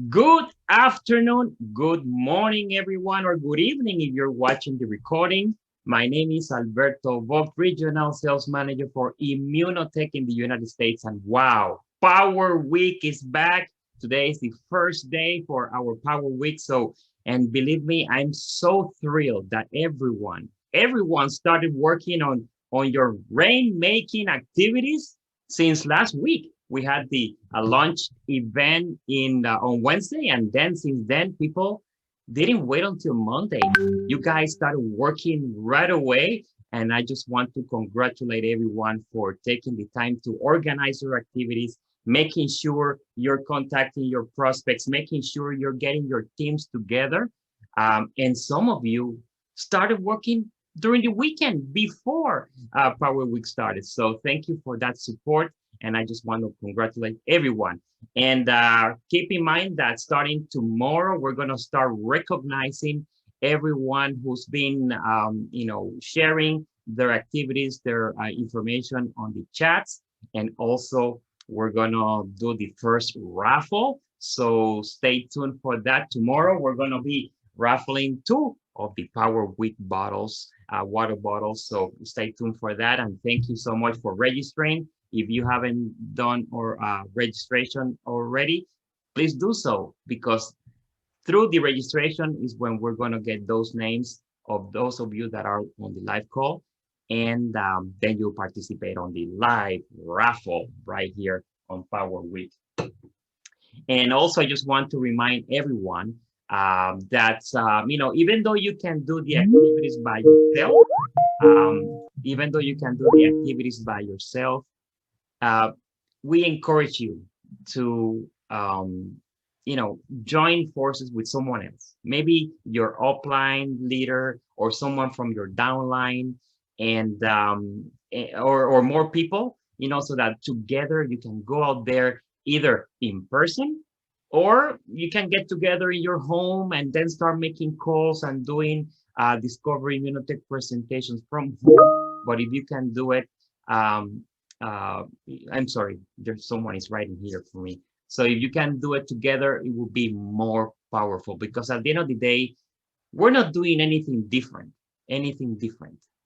Good afternoon, good morning, everyone, or good evening if you're watching the recording. My name is Alberto Vogt, Regional Sales Manager for Immunotec in the United States. And wow, Power Week is back. Today is the first day for our Power Week. And believe me, I'm so thrilled that everyone started working on your rainmaking activities since last week. We had the launch event in on Wednesday, and then since then, people didn't wait until Monday. You guys started working right away, and I just want to congratulate everyone for taking the time to organize your activities, making sure you're contacting your prospects, making sure you're getting your teams together. And some of you started working during the weekend before Power Week started. So thank you for that support. And I just want to congratulate everyone. And keep in mind that starting tomorrow, we're going to start recognizing everyone who's been, sharing their activities, their information on the chats. And also, we're going to do the first raffle. So stay tuned for that. Tomorrow, we're going to be raffling two of the Power Week bottles, water bottles. So stay tuned for that. And thank you so much for registering. If you haven't done or registration already, please do so, because through the registration is when we're going to get those names of those of you that are on the live call. And then you'll participate on the live raffle right here on Power Week. And also, I just want to remind everyone that, even though you can do the activities by yourself, even though you can do the activities by yourself, uh, we encourage you to, join forces with someone else, maybe your upline leader or someone from your downline, and or more people, so that together you can go out there either in person, or you can get together in your home and then start making calls and doing Discovery Immunotech presentations from home. But if you can do it, um, uh, I'm sorry, there's someone is writing here for me. So if you can do it together, it will be more powerful, because at the end of the day, we're not doing anything different.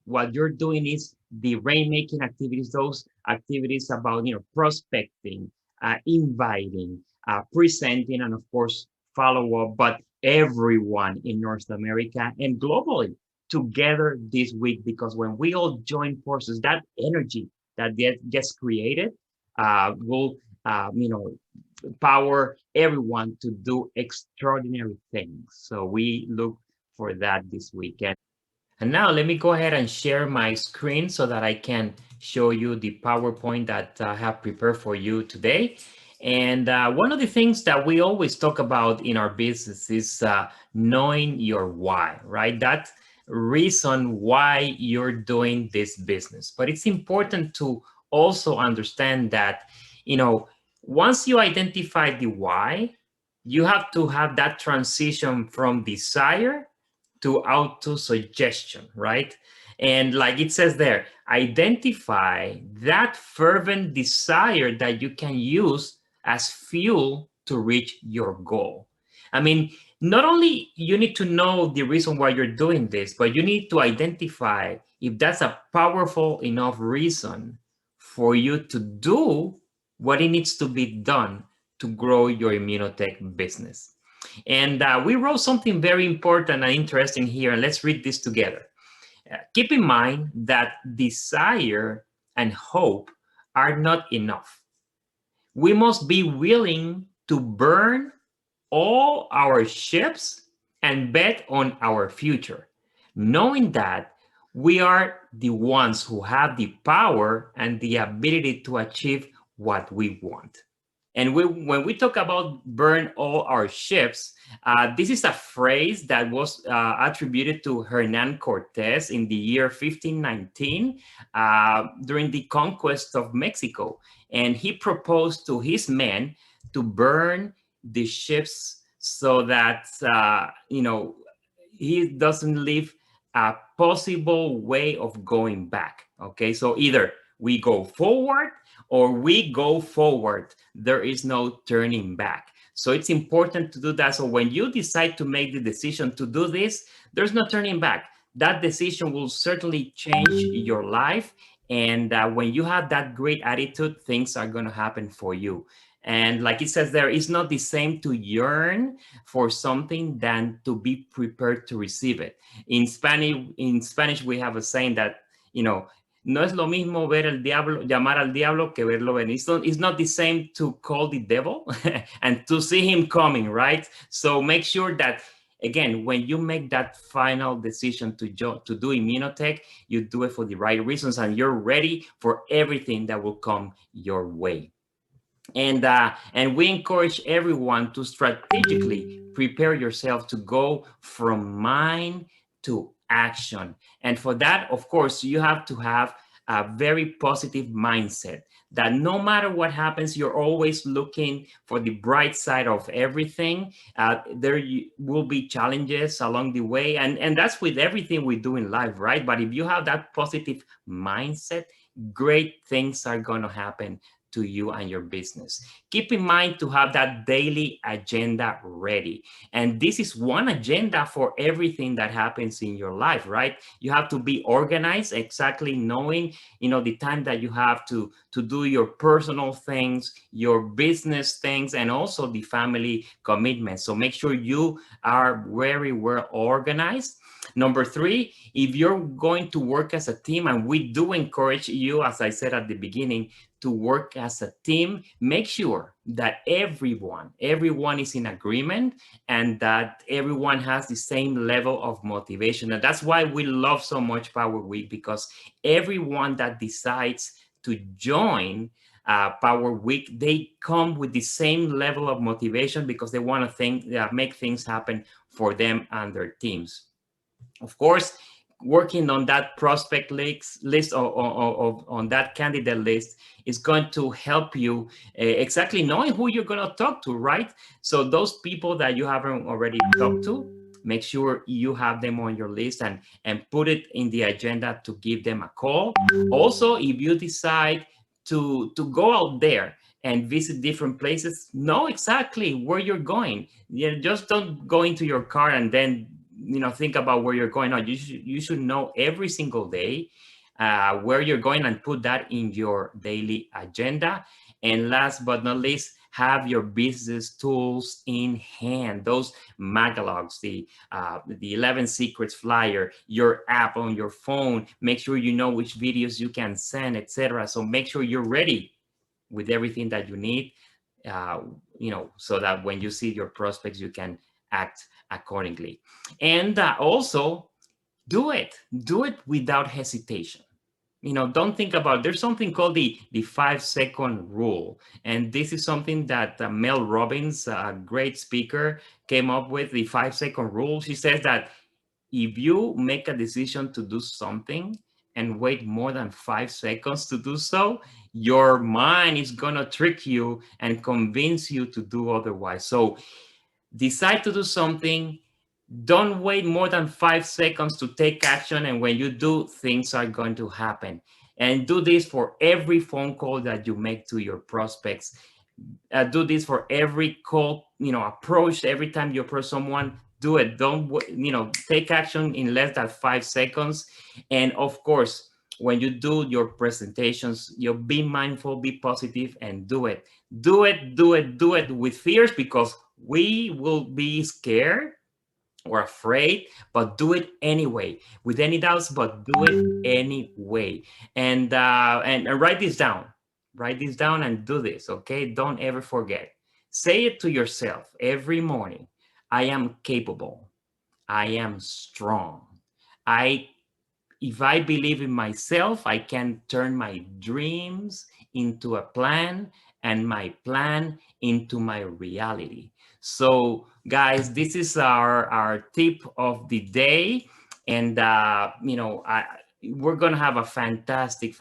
What you're doing is the rainmaking activities, those activities about, prospecting, inviting, presenting, and of course, follow up, but everyone in North America and globally together this week, because when we all join forces, that energy that gets created will, power everyone to do extraordinary things. So we look for that this weekend. And now let me go ahead and share my screen so that I can show you the PowerPoint that I have prepared for you today. And one of the things that we always talk about in our business is knowing your why, right? That reason why you're doing this business. But it's important to also understand that, once you identify the why, you have to have that transition from desire to auto suggestion, right? And like it says there, identify that fervent desire that you can use as fuel to reach your goal. I mean, not only you need to know the reason why you're doing this, but you need to identify if that's a powerful enough reason for you to do what it needs to be done to grow your Immunotech business. And we wrote something very important and interesting here, and let's read this together. Keep in mind that desire and hope are not enough. We must be willing to burn all our ships and bet on our future, knowing that we are the ones who have the power and the ability to achieve what we want. And when we talk about burn all our ships, this is a phrase that was attributed to Hernan Cortez in the year 1519 during the conquest of Mexico. And he proposed to his men to burn the ships so that, he doesn't leave a possible way of going back. Okay, so either we go forward or we go forward. There is no turning back. So it's important to do that. So when you decide to make the decision to do this, there's no turning back. That decision will certainly change your life. And when you have that great attitude, things are going to happen for you. And like it says there, it's not the same to yearn for something than to be prepared to receive it. In Spanish, we have a saying that, no es lo mismo ver el diablo, llamar al diablo que verlo venir. It's not the same to call the devil and to see him coming, right? So make sure that, again, when you make that final decision to do Immunotec, you do it for the right reasons and you're ready for everything that will come your way. And we encourage everyone to strategically prepare yourself to go from mind to action. And for that, of course, you have to have a very positive mindset that no matter what happens, you're always looking for the bright side of everything. There will be challenges along the way. And that's with everything we do in life, right? But if you have that positive mindset, great things are going to happen to you and your business. Keep in mind to have that daily agenda ready. And this is one agenda for everything that happens in your life, right? You have to be organized, exactly knowing, the time that you have to do your personal things, your business things, and also the family commitments. So make sure you are very well organized. Number 3, if you're going to work as a team, and we do encourage you, as I said at the beginning, to work as a team, make sure that everyone is in agreement and that everyone has the same level of motivation. And that's why we love so much Power Week, because everyone that decides to join Power Week, they come with the same level of motivation because they want to make things happen for them and their teams. Of course, working on that prospect list on that candidate list is going to help you exactly knowing who you're going to talk to, right? So those people that you haven't already talked to, make sure you have them on your list and put it in the agenda to give them a call. Also, if you decide to go out there and visit different places, know exactly where you're going. Just don't go into your car and then think about where you're going. No, you should know every single day where you're going and put that in your daily agenda. And last but not least, have your business tools in hand. Those magalogs, the 11 secrets flyer, your app on your phone. Make sure you know which videos you can send, etc. So make sure you're ready with everything that you need, so that when you see your prospects, you can act accordingly. And also do it without hesitation. Don't think about, there's something called the 5-second rule. And this is something that Mel Robbins, a great speaker, came up with, the 5-second rule. She says that if you make a decision to do something and wait more than 5 seconds to do so, your mind is going to trick you and convince you to do otherwise. So decide to do something. Don't wait more than 5 seconds to take action. And when you do, things are going to happen. And do this for every phone call that you make to your prospects. Do this for every call, approach. Every time you approach someone, do it. Don't, take action in less than 5 seconds. And of course, when you do your presentations, you be mindful, be positive, and do it. Do it with fears, because we will be scared or afraid, but do it anyway, with any doubts, but do it anyway. And write this down. Write this down and do this, okay? Don't ever forget. Say it to yourself every morning. I am capable. I am strong. If I believe in myself, I can turn my dreams into a plan and my plan into my reality. So guys, this is our tip of the day. And, we're going to have a fantastic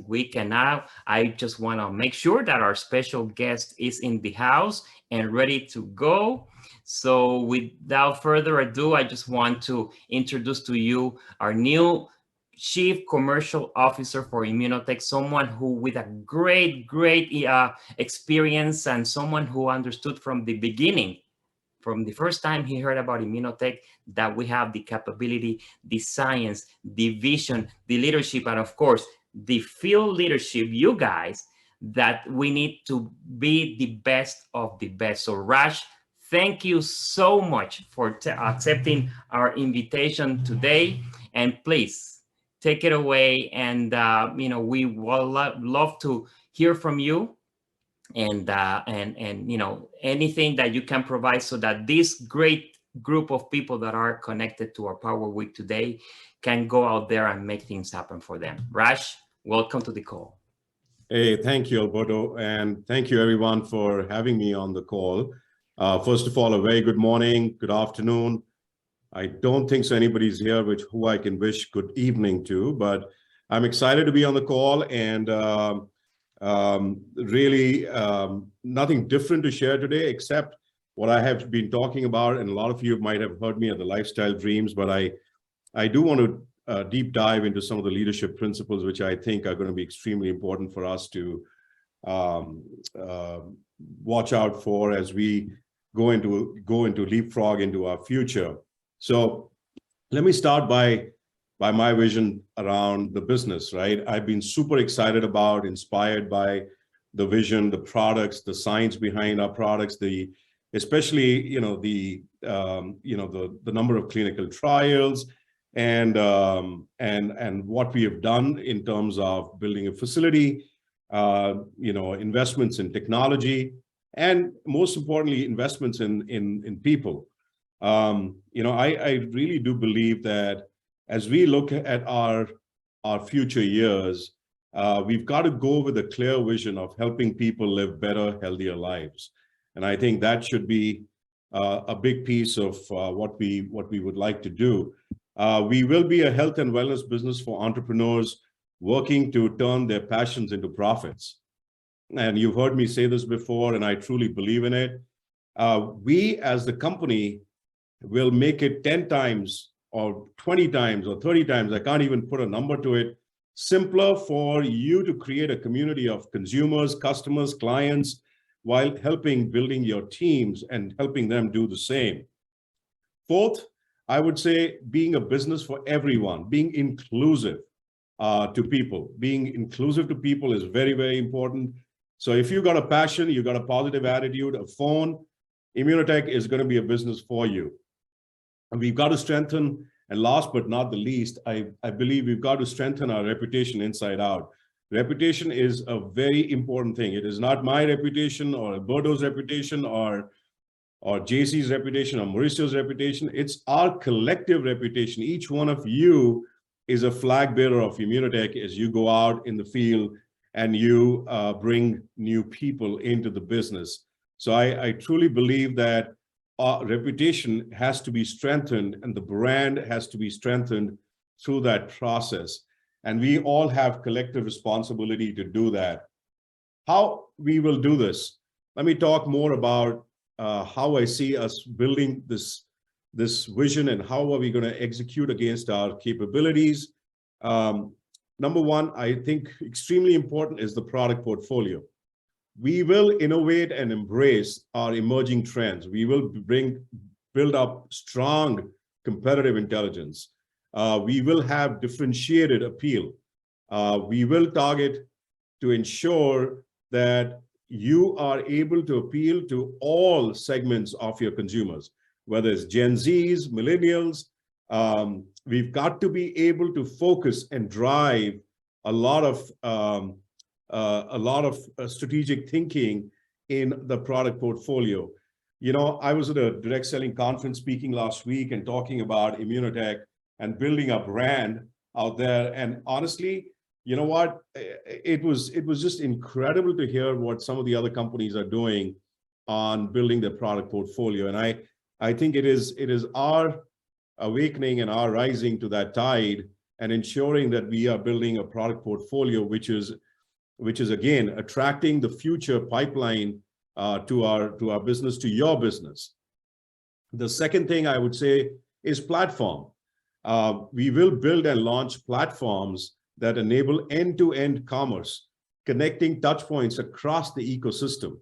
week. And now I just want to make sure that our special guest is in the house and ready to go. So without further ado, I just want to introduce to you our new Chief Commercial Officer for Immunotec, someone who with a great experience and someone who understood from the beginning, from the first time he heard about Immunotec, that we have the capability, the science, the vision, the leadership, and of course, the field leadership, you guys, that we need to be the best of the best. So Raj, thank you so much for accepting our invitation today. And please take it away. And, we will love to hear from you and anything that you can provide so that this great group of people that are connected to our Power Week today can go out there and make things happen for them. Raj, welcome to the call. Hey, thank you, Alberto, and thank you everyone for having me on the call. First of all, a very good morning, good afternoon. I don't think so anybody's here who I can wish good evening to, but I'm excited to be on the call, and really nothing different to share today except what I have been talking about, and a lot of you might have heard me at the Lifestyle Dreams, but I do want to deep dive into some of the leadership principles which I think are going to be extremely important for us to watch out for as we go into leapfrog into our future. So let me start by my vision around the business, right? I've been super excited about, inspired by the vision, the products, the science behind our products, especially the number of clinical trials and what we have done in terms of building a facility, investments in technology, and most importantly, investments in people. I really do believe that as we look at our future years, we've got to go with a clear vision of helping people live better, healthier lives. And I think that should be a big piece of what we would like to do. We will be a health and wellness business for entrepreneurs working to turn their passions into profits. And you've heard me say this before, and I truly believe in it. We as the company will make it 10 times or 20 times or 30 times, I can't even put a number to it, simpler for you to create a community of consumers, customers, clients, while building your teams and helping them do the same. Fourth, I would say being a business for everyone, being inclusive to people. Being inclusive to people is very, very important. So if you've got a passion, you've got a positive attitude, a phone, Immunotec is going to be a business for you. And we've got to strengthen, and last but not the least, I believe we've got to strengthen our reputation inside out. Reputation is a very important thing. It is not my reputation or Alberto's reputation or JC's reputation or Mauricio's reputation. It's our collective reputation. Each one of you is a flag bearer of Immunotec as you go out in the field and you bring new people into the business. So I truly believe that our reputation has to be strengthened and the brand has to be strengthened through that process. And we all have collective responsibility to do that. How we will do this? Let me talk more about how I see us building this vision and how are we going to execute against our capabilities. Number one, I think extremely important is the product portfolio. We will innovate and embrace our emerging trends. We will build up strong competitive intelligence. We will have differentiated appeal. We will target to ensure that you are able to appeal to all segments of your consumers, whether it's Gen Zs, millennials. We've got to be able to focus and drive a lot of strategic thinking in the product portfolio. I was at a direct selling conference speaking last week and talking about Immunotec and building a brand out there. And honestly, you know what? It was just incredible to hear what some of the other companies are doing on building their product portfolio. And I think it is our awakening and our rising to that tide and ensuring that we are building a product portfolio which is again attracting the future pipeline to our business, to your business. The second thing I would say is platform. We will build and launch platforms that enable end-to-end commerce, connecting touch points across the ecosystem.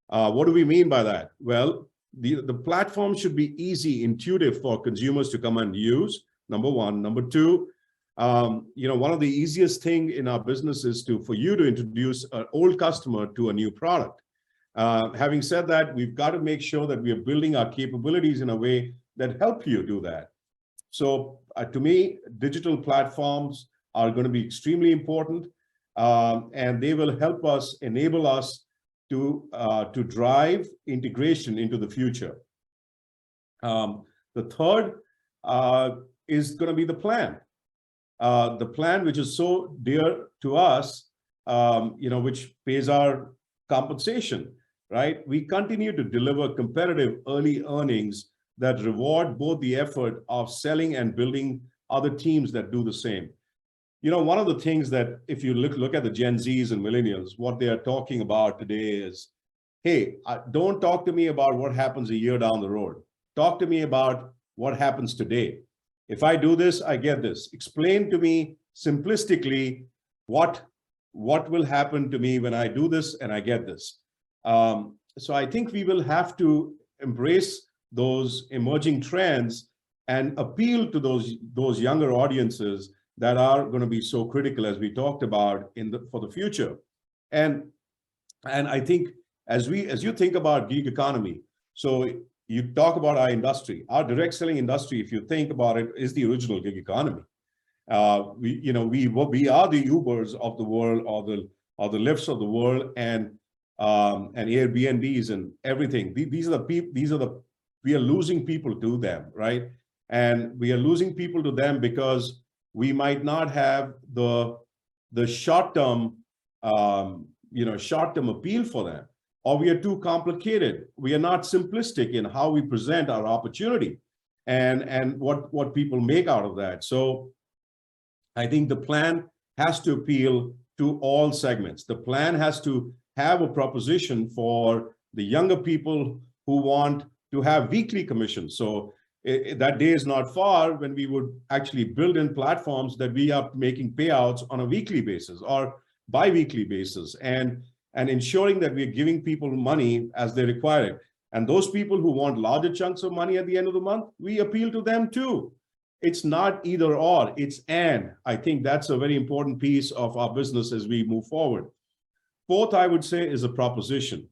What do we mean by that? Well, the platform should be easy, intuitive for consumers to come and use, number one. Number two, one of the easiest thing in our business is for you to introduce an old customer to a new product. Having said that, we've got to make sure that we are building our capabilities in a way that help you do that. So to me, digital platforms are going to be extremely important, and they will help us, enable us to drive integration into the future. The third is going to be the plan. The plan, which is so dear to us, which pays our compensation, right? We continue to deliver competitive early earnings that reward both the effort of selling and building other teams that do the same. One of the things that if you look at the Gen Zs and millennials, what they are talking about today is, hey, don't talk to me about what happens a year down the road. Talk to me about what happens today. If I do this, I get this. Explain to me simplistically what will happen to me when I do this and I get this. So I think we will have to embrace those emerging trends and appeal to those younger audiences that are going to be so critical, as we talked about for the future. And I think as you think about gig economy, so you talk about our industry, our direct selling industry, if you think about it, is the original gig economy. We are the Ubers of the world, or the Lyfts of the world, and Airbnbs and everything. We are losing people to them, right? And we are losing people to them because we might not have the short-term appeal for them, or we are too complicated. We are not simplistic in how we present our opportunity and what people make out of that. So I think the plan has to appeal to all segments. The plan has to have a proposition for the younger people who want to have weekly commissions. So that day is not far when we would actually build in platforms that we are making payouts on a weekly basis or bi-weekly basis, and ensuring that we're giving people money as they require it. And those people who want larger chunks of money at the end of the month, we appeal to them too. It's not either or, it's and. I think that's a very important piece of our business as we move forward. Fourth, I would say, is a proposition.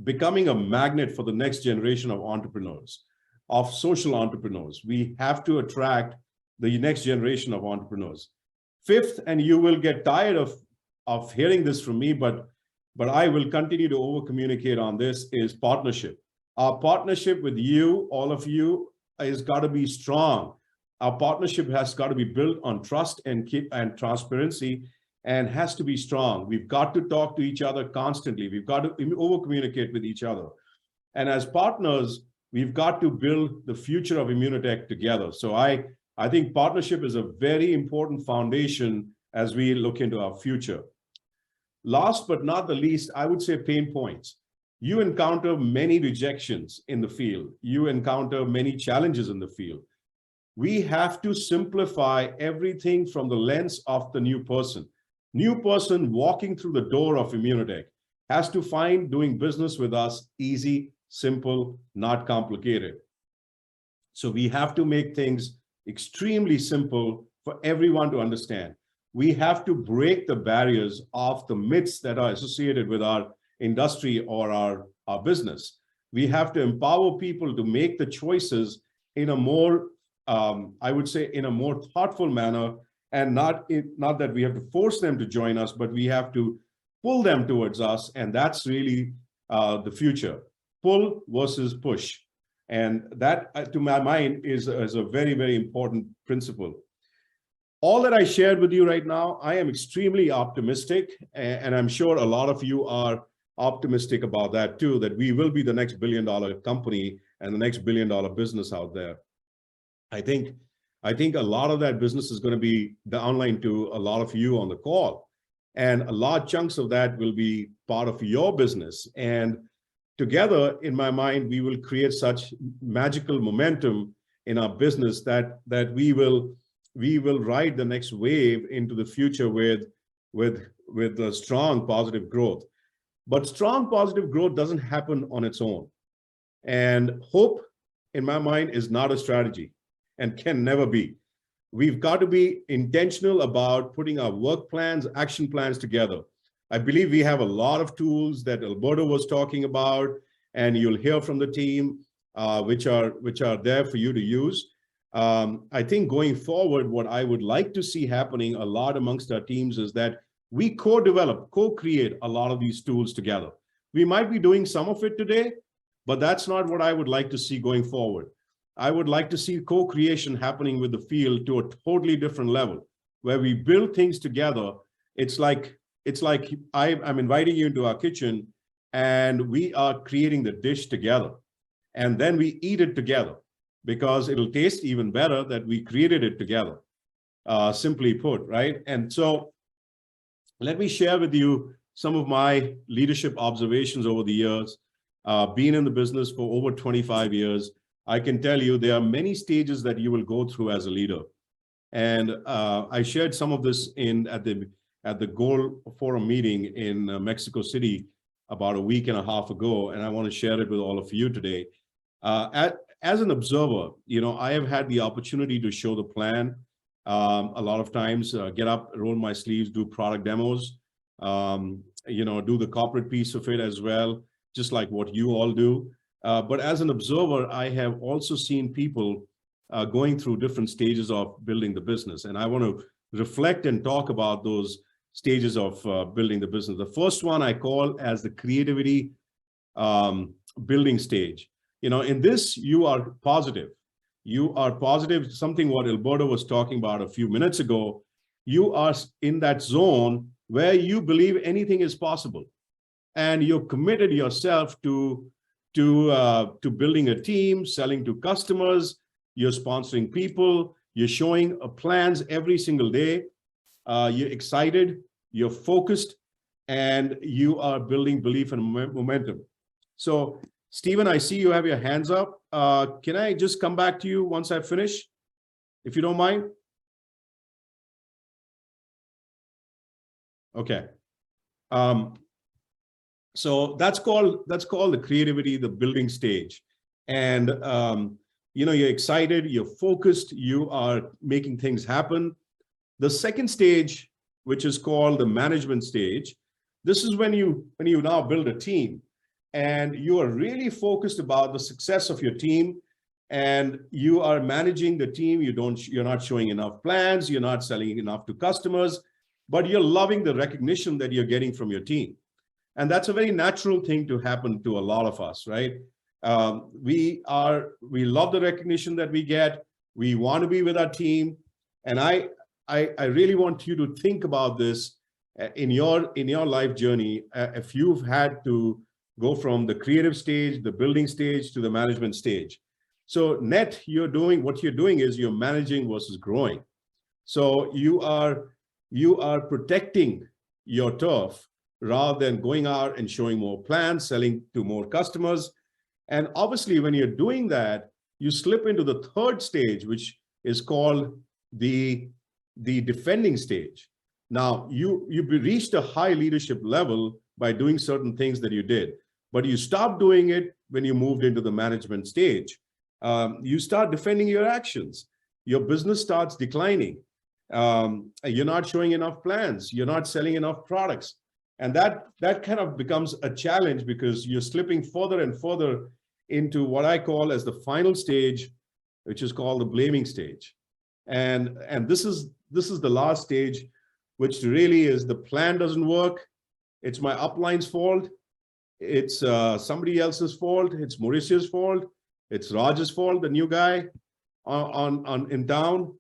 Becoming a magnet for the next generation of entrepreneurs, of social entrepreneurs. We have to attract the next generation of entrepreneurs. Fifth, and you will get tired of hearing this from me, but I will continue to over-communicate on this, is partnership. Our partnership with you, all of you, has got to be strong. Our partnership has got to be built on trust and transparency, and has to be strong. We've got to talk to each other constantly. We've got to over-communicate with each other. And as partners, we've got to build the future of Immunotec together. So I think partnership is a very important foundation as we look into our future. Last but not the least, I would say pain points. You encounter many rejections in the field. You encounter many challenges in the field. We have to simplify everything from the lens of the new person. New person walking through the door of Immunotec has to find doing business with us easy, simple, not complicated. So we have to make things extremely simple for everyone to understand. We have to break the barriers of the myths that are associated with our industry or our business. We have to empower people to make the choices in a more, I would say, in a more thoughtful manner, and not that we have to force them to join us, but we have to pull them towards us. And that's really the future. Pull versus push. And that, to my mind, is a very, very important principle. All that I shared with you right now, I am extremely optimistic, and I'm sure a lot of you are optimistic about that too, that we will be the next billion-dollar company and the next billion-dollar business out there. I think a lot of that business is going to be downline to a lot of you on the call, and a large chunks of that will be part of your business. And together, in my mind, we will create such magical momentum in our business that we will ride the next wave into the future with a strong positive growth. But strong positive growth doesn't happen on its own. And hope, in my mind, is not a strategy and can never be. We've got to be intentional about putting our work plans, action plans together. I believe we have a lot of tools that Alberto was talking about, and you'll hear from the team, which are there for you to use. I think going forward, what I would like to see happening a lot amongst our teams is that we co-develop, co-create a lot of these tools together. We might be doing some of it today, but that's not what I would like to see going forward. I would like to see co-creation happening with the field to a totally different level, where we build things together. It's like I'm inviting you into our kitchen and we are creating the dish together. And then we eat it together because it'll taste even better that we created it together, simply put, right? And so let me share with you some of my leadership observations over the years. Being in the business for over 25 years, I can tell you there are many stages that you will go through as a leader. And I shared some of this at the Goal Forum meeting in Mexico City about a week and a half ago, and I want to share it with all of you today. As an observer, I have had the opportunity to show the plan a lot of times, get up, roll my sleeves, do product demos, do the corporate piece of it as well, just like what you all do. But as an observer, I have also seen people going through different stages of building the business. And I want to reflect and talk about those stages of building the business. The first one I call as the creativity building stage. In this, you are positive. You are positive, something what Alberto was talking about a few minutes ago. You are in that zone where you believe anything is possible. And you've committed yourself to building a team, selling to customers, you're sponsoring people, you're showing plans every single day, you're excited, you're focused, and you are building belief and momentum. So, Stephen, I see you have your hands up. Can I just come back to you once I finish, if you don't mind? Okay. So that's called the creativity, the building stage. And you're excited, you're focused, you are making things happen. The second stage, which is called the management stage, this is when you now build a team and you are really focused about the success of your team, and you are managing the team. You're not showing enough plans, you're not selling enough to customers, but you're loving the recognition that you're getting from your team. And that's a very natural thing to happen to a lot of us, right? We love the recognition that we get. We want to be with our team. And I really want you to think about this in your life journey. If you've had to go from the creative stage, the building stage, to the management stage. So what you're doing is you're managing versus growing. So you are protecting your turf rather than going out and showing more plans, selling to more customers. And obviously, when you're doing that, you slip into the third stage, which is called the defending stage. Now, you reached a high leadership level by doing certain things that you did, but you stopped doing it when you moved into the management stage. You start defending your actions. Your business starts declining. You're not showing enough plans. You're not selling enough products. And that kind of becomes a challenge because you're slipping further and further into what I call as the final stage, which is called the blaming stage. And this is the last stage, which really is the plan doesn't work. It's my upline's fault. It's somebody else's fault. It's Mauricio's fault. It's Raj's fault, the new guy in town.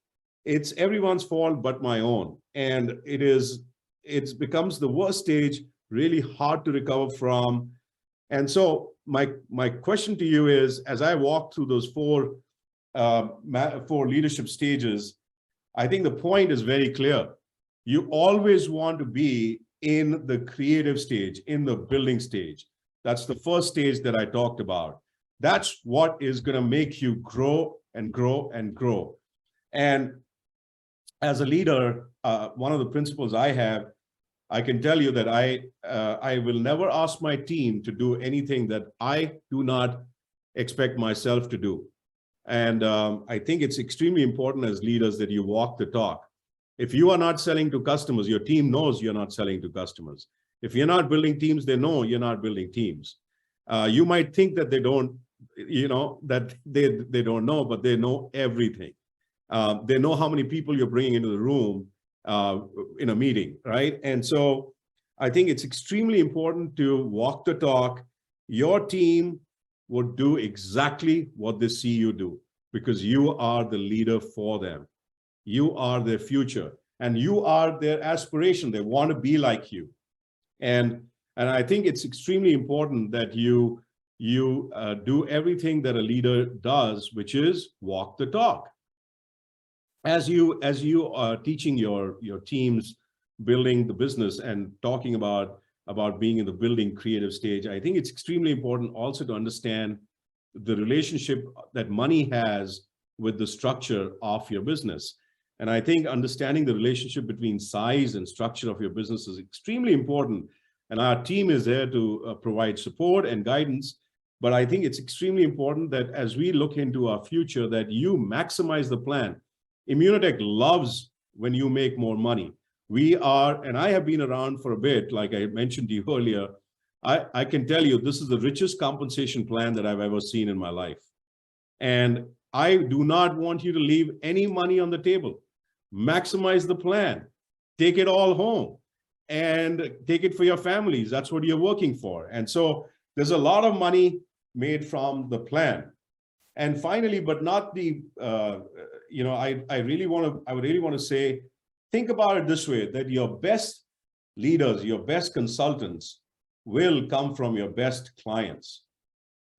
It's everyone's fault but my own. And it becomes the worst stage, really hard to recover from. And so my question to you is, as I walk through those four leadership stages, I think the point is very clear. You always want to be in the creative stage, in the building stage. That's the first stage that I talked about. That's what is going to make you grow and grow and grow. And as a leader, one of the principles I have, I can tell you that I will never ask my team to do anything that I do not expect myself to do. And I think it's extremely important as leaders that you walk the talk. If you are not selling to customers, your team knows you're not selling to customers. If you're not building teams, they know you're not building teams. You might think that they don't, that they don't know, but they know everything. They know how many people you're bringing into the room in a meeting, right? And so I think it's extremely important to walk the talk. Your team would do exactly what they see you do, because you are the leader for them. You are their future, and you are their aspiration. They want to be like you. And I think it's extremely important that you do everything that a leader does, which is walk the talk. As you are teaching your teams, building the business and talking about being in the building creative stage, I think it's extremely important also to understand the relationship that money has with the structure of your business. And I think understanding the relationship between size and structure of your business is extremely important. And our team is there to provide support and guidance. But I think it's extremely important that as we look into our future, that you maximize the plan. Immunotec loves when you make more money. We are, and I have been around for a bit, like I mentioned to you earlier, I can tell you this is the richest compensation plan that I've ever seen in my life. And I do not want you to leave any money on the table. Maximize the plan, take it all home and take it for your families. That's what you're working for. And so there's a lot of money made from the plan. And finally, but not the, I really want to say, think about it this way, that your best leaders, your best consultants will come from your best clients,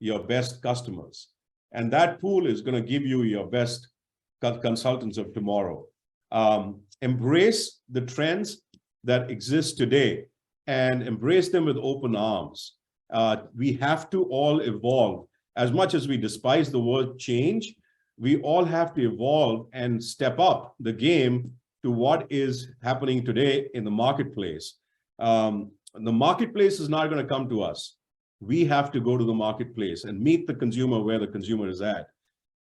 your best customers. And that pool is going to give you your best consultants of tomorrow. Embrace the trends that exist today and embrace them with open arms. We have to all evolve. As much as we despise the word change, we all have to evolve and step up the game to what is happening today in the marketplace. The marketplace is not going to come to us. We have to go to the marketplace and meet the consumer where the consumer is at.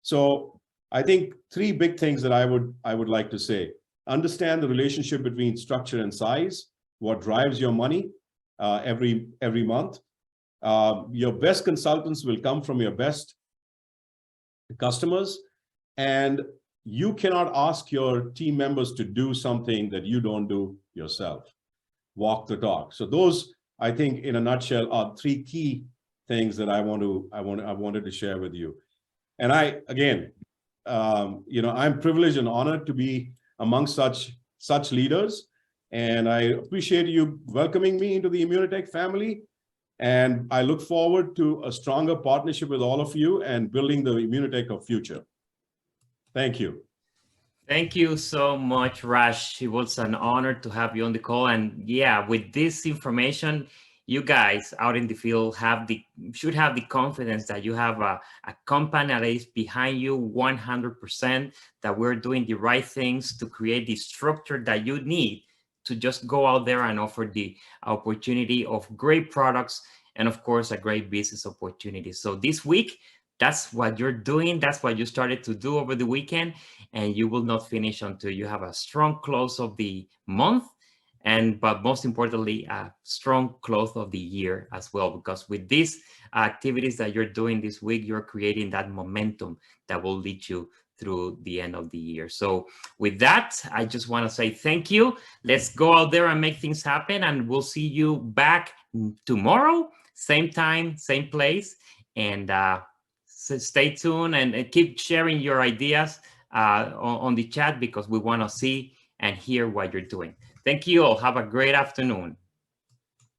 So I think three big things that I would like to say. Understand the relationship between structure and size, what drives your money every month. Your best consultants will come from your best customers, and you cannot ask your team members to do something that you don't do yourself. Walk the talk. So those, I think, in a nutshell, are three key things that I wanted to share with you. And I'm privileged and honored to be among such leaders, and I appreciate you welcoming me into the Immunotec family. And I look forward to a stronger partnership with all of you and building the Immunotec of future. Thank you. Thank you so much, Raj. It was an honor to have you on the call. And yeah, with this information, you guys out in the field should have the confidence that you have a company that is behind you 100%, that we're doing the right things to create the structure that you need to just go out there and offer the opportunity of great products and, of course, a great business opportunity. So this week, that's what you're doing. That's what you started to do over the weekend, and you will not finish until you have a strong close of the month, but most importantly, a strong close of the year as well, because with these activities that you're doing this week, you're creating that momentum that will lead you through the end of the year. So with that, I just want to say thank you. Let's go out there and make things happen, and we'll see you back tomorrow, same time, same place. And so stay tuned and keep sharing your ideas on the chat, because we want to see and hear what you're doing. Thank you all. Have a great afternoon.